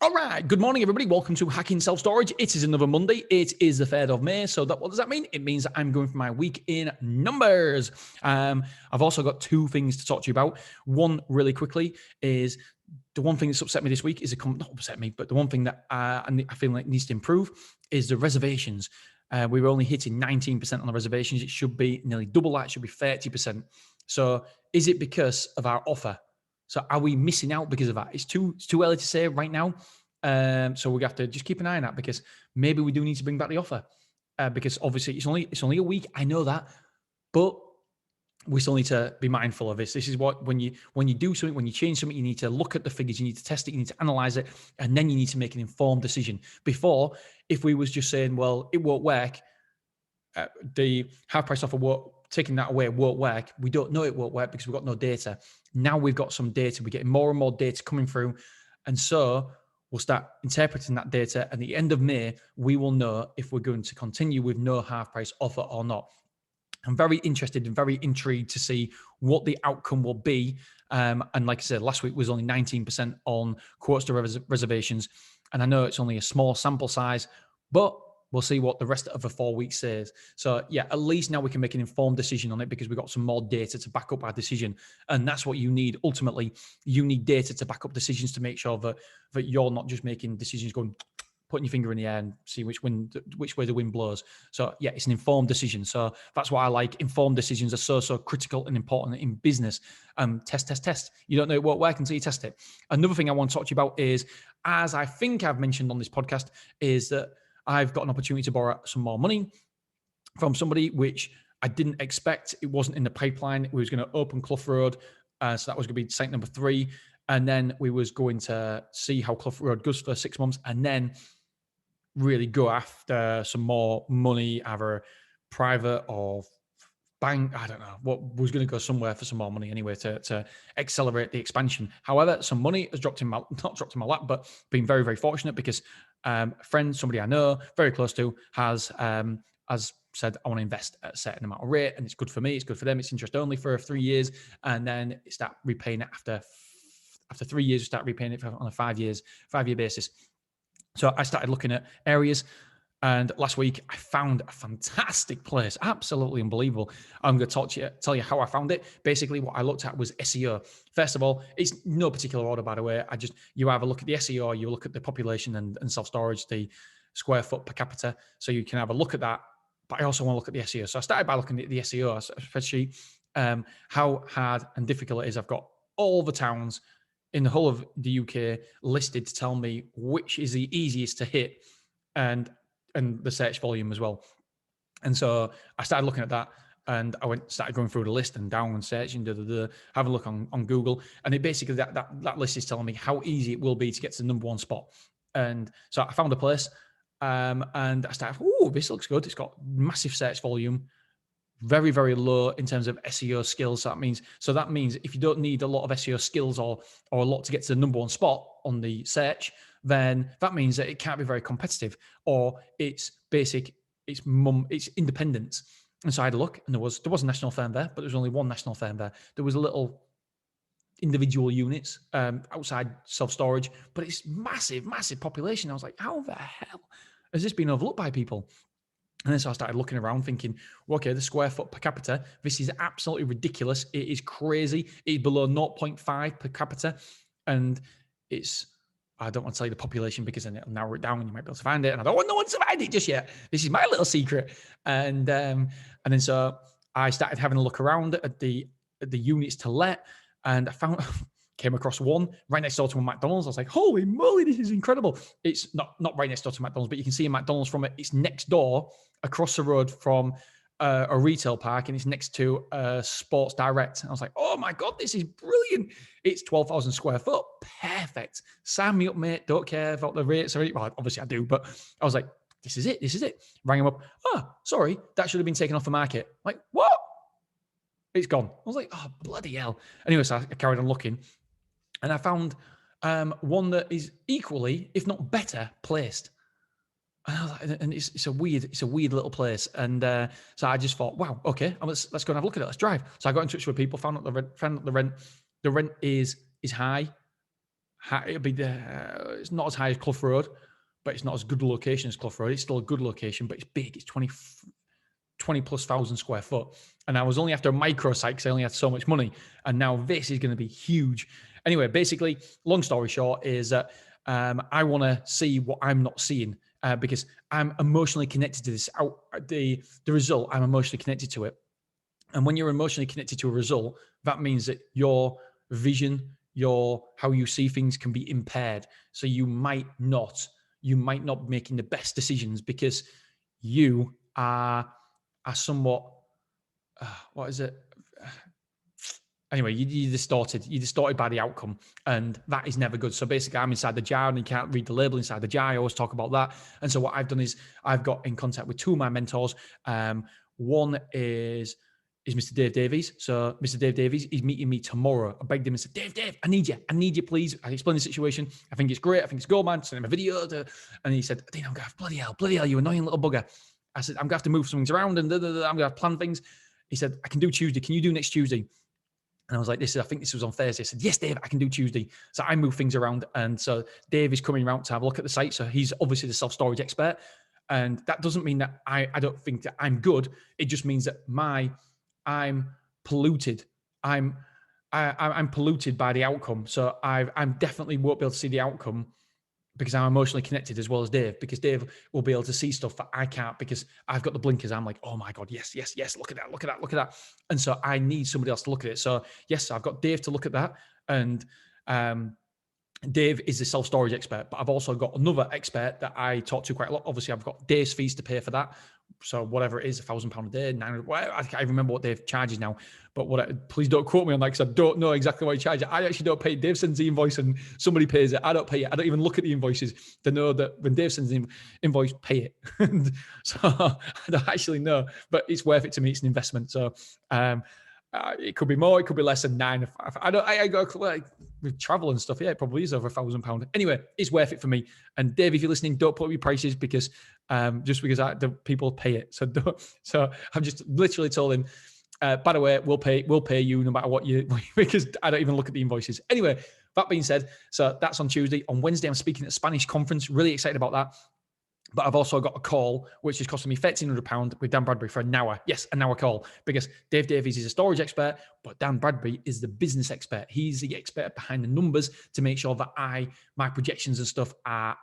All right. Good morning, everybody. Welcome to Hacking Self-Storage. It is another Monday. It is the 3rd of May. So what does that mean? It means that I'm going for my week in numbers. I've also got two things to talk to you about. One, really quickly, is the one thing that's upset me this week is not upset me, but the one thing that I feel like needs to improve is the reservations. We were only hitting 19% on the reservations. It should be nearly double that. It should be 30%. So is it because of our offer? So are we missing out because of that? It's too early to say right now. So we have to just keep an eye on that, because maybe we do need to bring back the offer, because obviously it's only a week. I know that, but we still need to be mindful of this. This is what, when you do something, when you change something, you need to look at the figures, you need to test it, you need to analyze it, and then you need to make an informed decision. Before, if we was just saying, well, it won't work, the half price offer taking that away won't work. We don't know it won't work because we've got no data. Now we've got some data. We're getting more and more data coming through. And so we'll start interpreting that data. And at the end of May, we will know if we're going to continue with no half price offer or not. I'm very interested and very intrigued to see what the outcome will be. And like I said, last week was only 19% on quotes to reservations. And I know it's only a small sample size, but we'll see what the rest of the 4 weeks says. So yeah, at least now we can make an informed decision on it, because we've got some more data to back up our decision. And that's what you need. Ultimately, you need data to back up decisions, to make sure that you're not just making decisions going, putting your finger in the air and see which way the wind blows. So yeah, it's an informed decision. So that's what I like. Informed decisions are so critical and important in business. Test. You don't know it won't work until you test it. Another thing I want to talk to you about is, as I think I've mentioned on this podcast, is that I've got an opportunity to borrow some more money from somebody, which I didn't expect. It wasn't in the pipeline. We was going to open Clough Road. So that was going to be site number 3. And then we was going to see how Clough Road goes for 6 months, and then really go after some more money, either private or bank. I don't know what was going to go somewhere for some more money anyway to accelerate the expansion. However, some money has not dropped in my lap, but been very, very fortunate, because a friend, somebody I know very close to, has said, I want to invest at a certain amount of rate, and it's good for me, it's good for them. It's interest only for 3 years, and then start repaying it after 3 years. Start repaying it on a 5 year basis. So I started looking at areas, and last week I found a fantastic place, absolutely unbelievable. I'm going to tell you how I found it. Basically, what I looked at was SEO. First of all, it's no particular order, by the way. You either look at the SEO, or you look at the population and self-storage, the square foot per capita. So you can have a look at that. But I also want to look at the SEO. So I started by looking at the SEO spreadsheet, how hard and difficult it is. I've got all the towns in the whole of the UK listed to tell me which is the easiest to hit, and the search volume as well. And so I started looking at that, and I started going through the list and down and searching, have a look on Google. And it basically, that list is telling me how easy it will be to get to the number 1 spot. And so I found a place, and I started, this looks good. It's got massive search volume, very, very low in terms of SEO skills. That means if you don't need a lot of SEO skills or a lot to get to the number 1 spot on the search, then that means that it can't be very competitive, or it's basic, it's independent. And so I had a look, and there was a national firm there, but there was only one national firm there. There was a little individual units outside self-storage, but it's massive population. I was like, how the hell has this been overlooked by people? And then so I started looking around thinking, well, okay, the square foot per capita, this is absolutely ridiculous. It is crazy. It's below 0.5 per capita. And I don't want to tell you the population, because then it'll narrow it down and you might be able to find it. And I don't want no one to find it just yet. This is my little secret. And then so I started having a look around at the units to let, and I came across one right next door to a McDonald's. I was like, holy moly, this is incredible. It's not right next door to McDonald's, but you can see a McDonald's from it. It's next door, across the road from a retail park, and it's next to Sports Direct. And I was like, oh my God, this is brilliant. It's 12,000 square foot. Perfect. Sign me up, mate. Don't care about the rates or anything. Well, obviously I do, but I was like, this is it. Rang him up. Oh, sorry, that should have been taken off the market. I'm like, what? It's gone. I was like, oh, bloody hell. Anyway, so I carried on looking, and I found one that is equally, if not better, placed. And I was like, and it's a weird little place. And so I just thought, wow, okay, let's go and have a look at it. Let's drive. So I got in touch with people, found out the rent. The rent is high. it'll be it's not as high as Clough Road, but it's not as good a location as Clough Road. It's still a good location, but it's big. It's 20 plus thousand square foot. And I was only after a microsite because I only had so much money. And now this is going to be huge. Anyway, basically, long story short is that I want to see what I'm not seeing because I'm emotionally connected to this. The result, I'm emotionally connected to it. And when you're emotionally connected to a result, that means that your vision, how you see things can be impaired. So you might not be making the best decisions because you are somewhat, what is it? Anyway, you're distorted by the outcome, and that is never good. So basically, I'm inside the jar, and you can't read the label inside the jar. I always talk about that. And so what I've done is I've got in contact with two of my mentors. One is Mr. Dave Davies. So Mr. Dave Davies, he's meeting me tomorrow. I begged him and said, Dave, I need you, please. I explained the situation. I think it's great. I think it's gold, man. Send him a video. And he said, Dean, I'm going to bloody hell, you annoying little bugger. I said, I'm going to have to move some things around and I'm going to plan things. He said, I can do Tuesday. Can you do next Tuesday? And I was like, I think this was on Thursday. I said, yes, Dave, I can do Tuesday. So I move things around. And so Dave is coming around to have a look at the site. So he's obviously the self-storage expert. And that doesn't mean that I don't think that I'm good. It just means that I'm polluted. I'm polluted by the outcome. So I'm definitely won't be able to see the outcome because I'm emotionally connected as well as Dave, because Dave will be able to see stuff that I can't because I've got the blinkers. I'm like, oh my God, yes. Look at that. And so I need somebody else to look at it. So yes, I've got Dave to look at that. And Dave is the self-storage expert, but I've also got another expert that I talk to quite a lot. Obviously, I've got Dave's fees to pay for that. So whatever it is, £1,000 a day, 900. I can't remember what Dave charges now. But please don't quote me on that because I don't know exactly what he charges. I actually don't pay. Dave sends the invoice and somebody pays it. I don't pay it. I don't even look at the invoices to know that when Dave sends the invoice, pay it. And so I don't actually know, but it's worth it to me. It's an investment. So it could be more, it could be less than 9. I got with travel and stuff. Yeah, it probably is over £1,000. Anyway, it's worth it for me. And Dave, if you're listening, don't put up your prices because just because the people pay it. So I've just literally told him, by the way, we'll pay you no matter what because I don't even look at the invoices. Anyway, that being said, so that's on Tuesday. On Wednesday, I'm speaking at a Spanish conference. Really excited about that. But I've also got a call, which is costing me £1,300 with Dan Bradbury for an hour. Yes, an hour call, because Dave Davies is a storage expert, but Dan Bradbury is the business expert. He's the expert behind the numbers to make sure that my projections and stuff are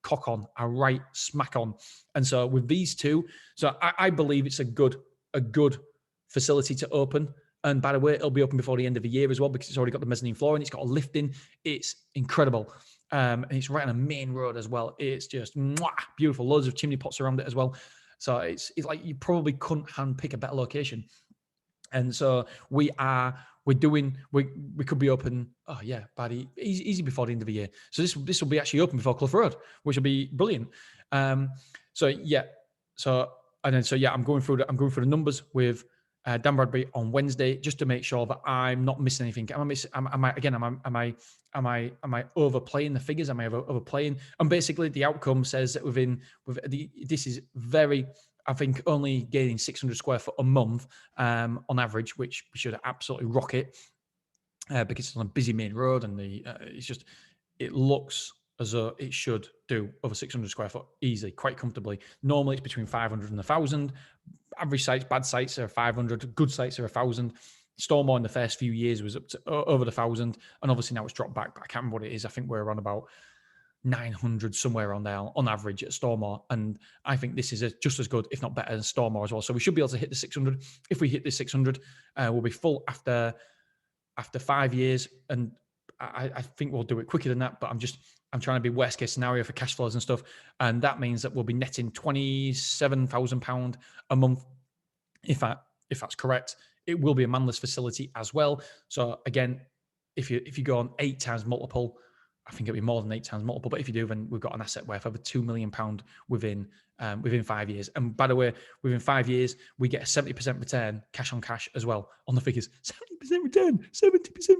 cock on, are right smack on. And so with these two, so I believe it's a good facility to open. And by the way, it'll be open before the end of the year as well, because it's already got the mezzanine floor and it's got a lift in. It's incredible. And it's right on a main road as well. It's just beautiful. Loads of chimney pots around it as well. So it's like you probably couldn't handpick a better location. And so we could be open. Oh yeah, by easy before the end of the year. So this will be actually open before Clough Road, which will be brilliant. I'm going through the numbers with Dan Bradbury on Wednesday just to make sure that I'm not missing anything. Am I overplaying the figures? Am I overplaying? And basically, the outcome says that this is very, I think, only gaining 600 square foot a month on average, which we should absolutely rock it because it's on a busy main road and it looks as though it should do over 600 square foot easily, quite comfortably. Normally, it's between 500 and 1,000. Average sites, bad sites are 500. Good sites are 1,000. Stormore in the first few years was up to over the 1,000, and obviously now it's dropped back. But I can't remember what it is. I think we're around about 900 somewhere on there on average at Stormore, and I think this is just as good, if not better, than Stormore as well. So we should be able to hit the 600. If we hit the 600, we'll be full after 5 years, and I think we'll do it quicker than that. But I'm trying to be worst case scenario for cash flows and stuff, and that means that we'll be netting £27,000 a month. If that's correct, it will be a manless facility as well. So again, if you go on 8 times multiple, I think it'll be more than 8 times multiple. But if you do, then we've got an asset worth over £2 million within 5 years. And by the way, within 5 years, we get a 70% return, cash on cash as well on the figures. 70%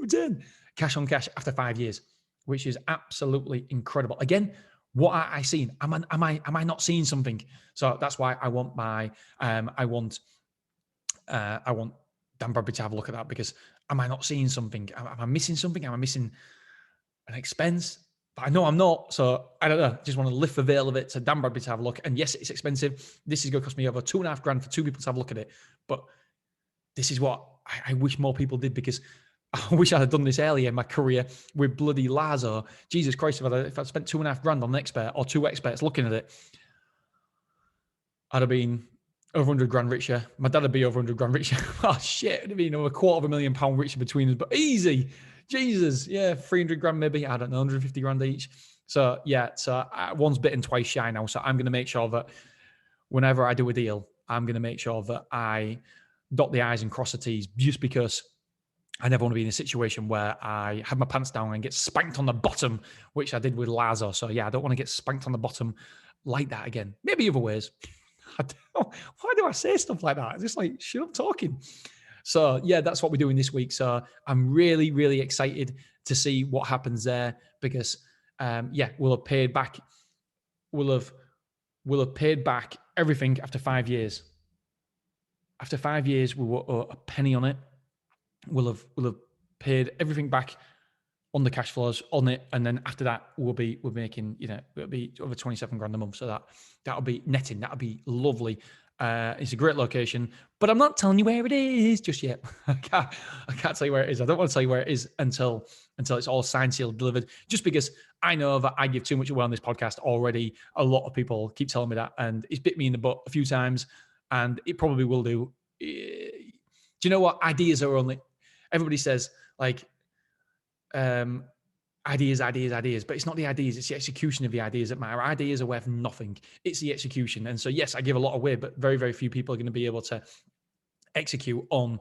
return, cash on cash after 5 years, which is absolutely incredible. Again, what are I seeing? Am I not seeing something? So that's why I want I want Dan Bradbury to have a look at that, because am I not seeing something? Am I missing something? Am I missing an expense, but I know I'm not. So I don't know. Just want to lift the veil of it to Dan Bradbury to have a look. And yes, it's expensive. This is going to cost me over $2,500 for 2 people to have a look at it. But this is what I wish more people did, because I wish I had done this earlier in my career with bloody Lazo. Jesus Christ, if I'd spent $2,500 on an expert or 2 experts looking at it, I'd have been over $100,000 richer. My dad would be over $100,000 richer. Oh shit, it'd be over £250,000 richer between us, but easy. Jesus, yeah, $300,000 maybe. I don't know, $150,000 each. So yeah, one's bitten, twice shy now. So I'm going to make sure that whenever I do a deal, I'm going to make sure that I dot the I's and cross the T's, just because I never want to be in a situation where I have my pants down and get spanked on the bottom, which I did with Lazo. So yeah, I don't want to get spanked on the bottom like that again. Maybe other ways. Why do I say stuff like that? It's just like, shut up talking. So yeah, that's what we're doing this week. So I'm really, really excited to see what happens there, because we'll have paid back. We'll have paid back everything after 5 years. After 5 years, we will owe a penny on it. We'll have paid everything back on the cash flows on it, and then after that, we're making, it'll be over $27,000 a month. So that'll be netting. That'll be lovely. It's a great location, but I'm not telling you where it is just yet. I can't tell you where it is. I don't want to tell you where it is until it's all signed, sealed, delivered. Just because I know that I give too much away on this podcast already. A lot of people keep telling me that, and it's bit me in the butt a few times, and it probably will do. Do you know what? Ideas are only. Everybody says like. Ideas, but it's not the ideas, it's the execution of the ideas that matter. Ideas are worth nothing. It's the execution. And so, yes, I give a lot away, but very, very few people are going to be able to execute on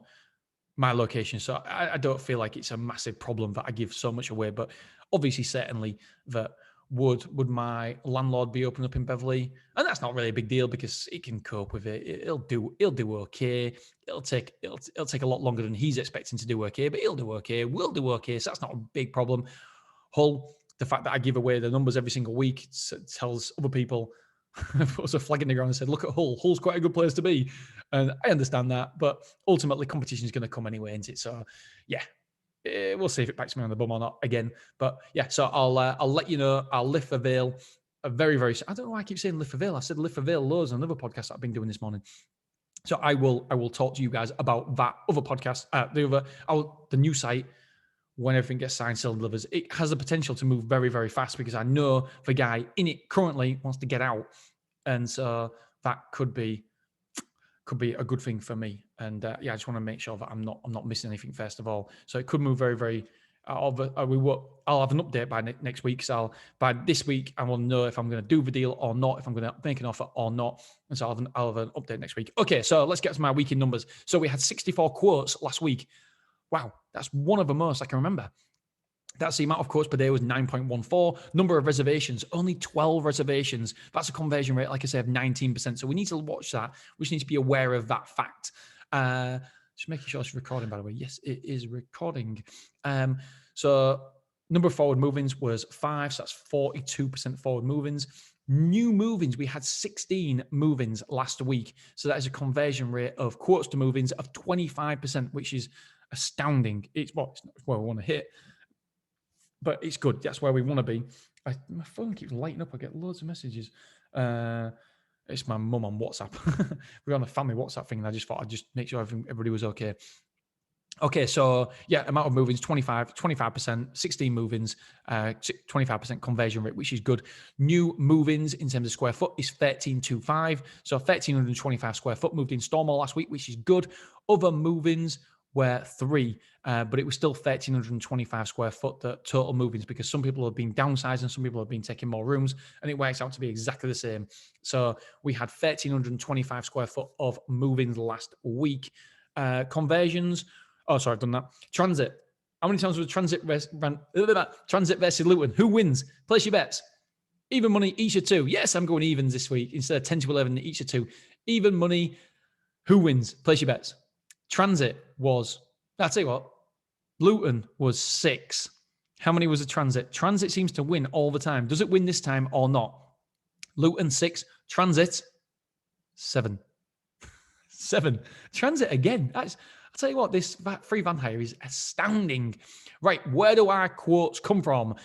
my location. So I don't feel like it's a massive problem that I give so much away, but obviously, certainly that would my landlord be opening up in Beverley? And that's not really a big deal, because it can cope with it. It'll do okay. It'll take a lot longer than he's expecting to do okay, but he'll do okay. We'll do okay. So that's not a big problem. Hull, the fact that I give away the numbers every single week tells other people, puts a flag in the ground and said, look at Hull. Hull's quite a good place to be. And I understand that, but ultimately competition is going to come anyway, isn't it? So yeah, we'll see if it backs me on the bum or not again. But yeah, so I'll let you know. I'll lift the veil. A very, very, I don't know why I keep saying lift the veil. I said lift the veil loads on another podcast that I've been doing this morning. So I will talk to you guys about that other podcast, the new site, when everything gets signed, sealed, delivers. It has the potential to move very, very fast, because I know the guy in it currently wants to get out. And so that could be a good thing for me. And I just want to make sure that I'm not missing anything first of all. So it could move very, very. I'll have an update by next week. So by this week, I will know if I'm going to do the deal or not, if I'm going to make an offer or not. And so I'll have an update next week. Okay, so let's get to my weekend numbers. So we had 64 quotes last week. Wow, that's one of the most I can remember. That's the amount of quotes per day was 9.14. Number of reservations, only 12 reservations. That's a conversion rate, like I said, of 19%. So we need to watch that. We just need to be aware of that fact. Just making sure it's recording, by the way. Yes, it is recording. So number of forward move-ins was 5. So that's 42% forward move-ins. New move-ins, we had 16 move-ins last week. So that is a conversion rate of quotes to move-ins of 25%, which is astounding. It's where we want to hit, but it's good. That's where we want to be. My phone keeps lighting up. I get loads of messages. It's my mum on WhatsApp. We're on a family WhatsApp thing, and I just thought I'd just make sure everybody was okay. Okay, so yeah, amount of move-ins, 25%, 16 move-ins, 25% conversion rate, which is good. New move-ins in terms of square foot is 1325. So 1,325 square foot moved in Stormall last week, which is good. Other move-ins were 3, but it was still 1,325 square foot, the total move-ins, because some people have been downsizing, some people have been taking more rooms, and it works out to be exactly the same. So we had 1,325 square foot of move-ins last week. Conversions. Oh, sorry, I've done that. Transit. How many times was Transit versus Luton? Who wins? Place your bets. Even money, each of 2. Yes, I'm going evens this week instead of 10 to 11, each of 2. Even money. Who wins? Place your bets. Transit was, I'll tell you what, Luton was 6. How many was a Transit? Transit seems to win all the time. Does it win this time or not? Luton 6. Transit 7. 7. Transit again. I'll tell you what, this free van hire is astounding. Right, where do our quotes come from?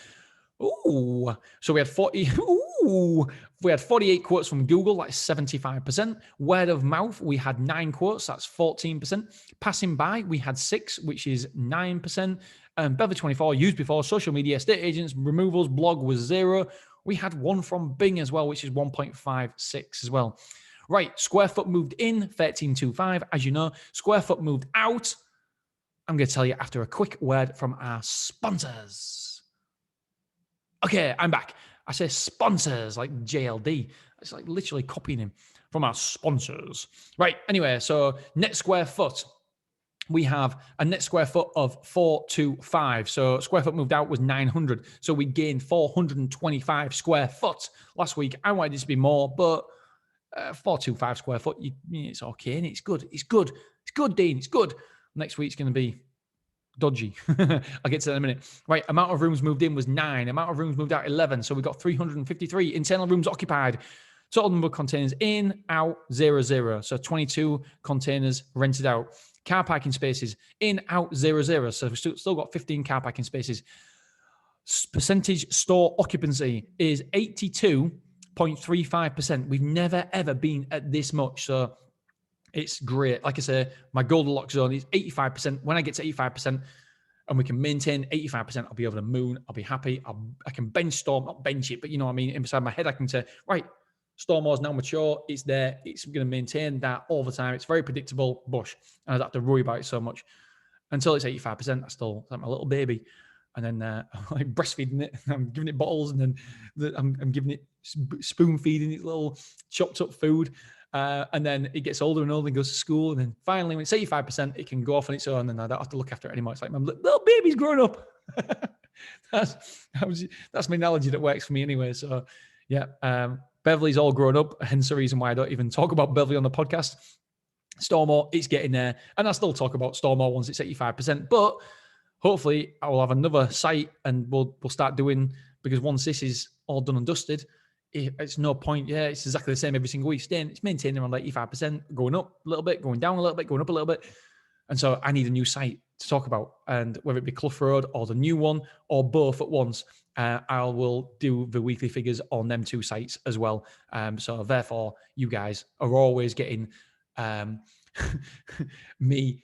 Ooh, so we had 40. Ooh, we had 48 quotes from Google, that's 75%. Word of mouth, we had 9 quotes, that's 14%. Passing by, we had 6, which is 9%. Bever 24, used before, social media, estate agents, removals, blog was 0. We had 1 from Bing as well, which is 1.56 as well. Right, square foot moved in, 1325. As you know, square foot moved out. I'm going to tell you after a quick word from our sponsors. Okay, I'm back. I say sponsors like JLD. It's like literally copying him from our sponsors. Right, anyway, so net square foot. We have a net square foot of 425. So square foot moved out was 900. So we gained 425 square foot last week. I wanted it to be more, but 425 square foot, it's okay, and it's good. It's good. It's good, Dean. It's good. Next week's going to be dodgy. I'll get to that in a minute. Right, amount of rooms moved in was 9. Amount of rooms moved out 11. So we got 353 internal rooms occupied. Total number of containers in, out, 0. So 22 containers rented out. Car parking spaces in, out, 0. So we've still got 15 car parking spaces. Percentage store occupancy is 82.35%. We've never ever been at this much. So it's great. Like I say, my Goldilocks zone is 85%. When I get to 85% and we can maintain 85%, I'll be over the moon. I'll be happy. I can bench Storm, not bench it, but you know what I mean? Inside my head, I can say, right, Stormore's now mature. It's there. It's going to maintain that all the time. It's very predictable. Bush. And I don't have to worry about it so much. Until it's 85%, it's like my little baby. And then I'm like breastfeeding it. I'm giving it bottles, and then I'm giving it spoon feeding it little chopped up food. And then it gets older and older and goes to school. And then finally, when it's 85%, it can go off on its own, and I don't have to look after it anymore. It's like my little baby's grown up. that's my analogy that works for me anyway. So yeah, Beverly's all grown up. Hence the reason why I don't even talk about Beverly on the podcast. Stormore, it's getting there. And I still talk about Stormore once it's 85%. But hopefully I will have another site and we'll start doing, because once this is all done and dusted, it's no point. Yeah, it's exactly the same every single week. It's maintaining around 85%, going up a little bit, going down a little bit, going up a little bit. And so I need a new site to talk about. And whether it be Clough Road or the new one or both at once, I will do the weekly figures on them 2 sites as well. So therefore, you guys are always getting me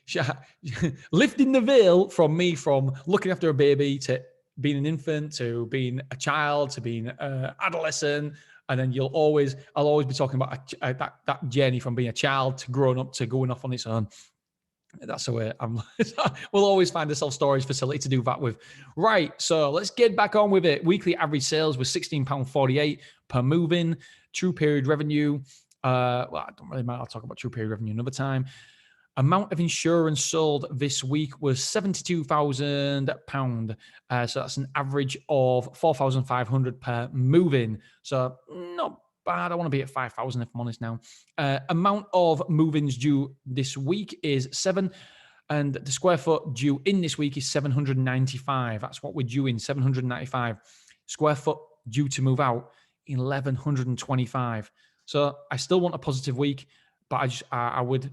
lifting the veil from me, from looking after a baby to being an infant to being a child to being adolescent, and then I'll always be talking about that journey from being a child to growing up to going off on its own. That's the way we'll always find a self-storage facility to do that with. Right, so let's get back on with it. Weekly average sales was £16.48 per move-in. True period revenue, well, it don't really matter. I'll talk about true period revenue another time. Amount of insurance sold this week was £72,000. So that's an average of £4,500 per move-in. So not bad. I want to be at 5,000 if I'm honest now. Amount of move-ins due this week is 7. And the square foot due in this week is 795. That's what we're due in, 795. Square foot due to move out, 1,125. So I still want a positive week, but I would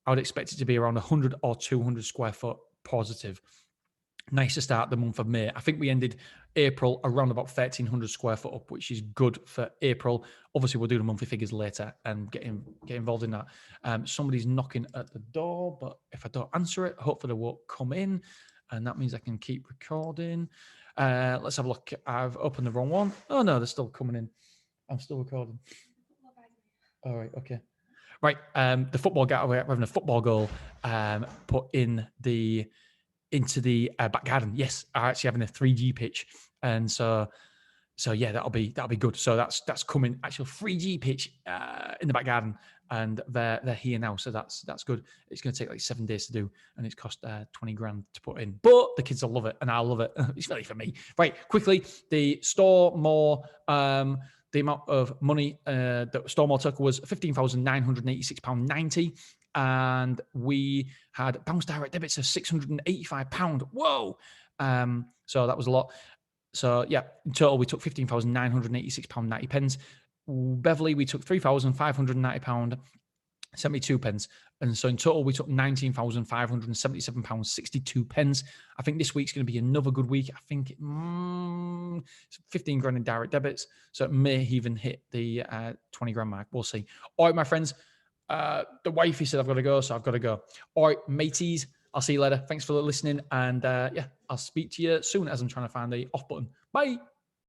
expect it to be around 100 or 200 square foot positive. Nice to start the month of May. I think we ended April around about 1,300 square foot up, which is good for April. Obviously, we'll do the monthly figures later and get involved in that. Somebody's knocking at the door, but if I don't answer it, hopefully they won't come in, and that means I can keep recording. Let's have a look. I've opened the wrong one. Oh, no, they're still coming in. I'm still recording. All right, okay. Right, the football guy, we're having a football goal put into the back garden. Yes, I'm actually having a 3G pitch, and so yeah, that'll be good. So that's coming. Actual 3G pitch in the back garden, and they're here now. So that's good. It's going to take like 7 days to do, and it's cost 20 grand to put in. But the kids will love it, and I'll love it. It's really for me. Right, quickly, the Stormore. The amount of money that Stormore took was £15,986.90. And we had bounce direct debits of £685. Whoa. So that was a lot. So yeah, in total, we took £15,986.90. Beverly, we took £3,590. 72 pence. And so in total, we took £19,577.62. I think this week's going to be another good week. I think 15 grand in direct debits. So it may even hit the 20 grand mark. We'll see. All right, my friends. The wifey said I've got to go, so I've got to go. All right, mateys. I'll see you later. Thanks for listening. And yeah, I'll speak to you soon as I'm trying to find the off button. Bye.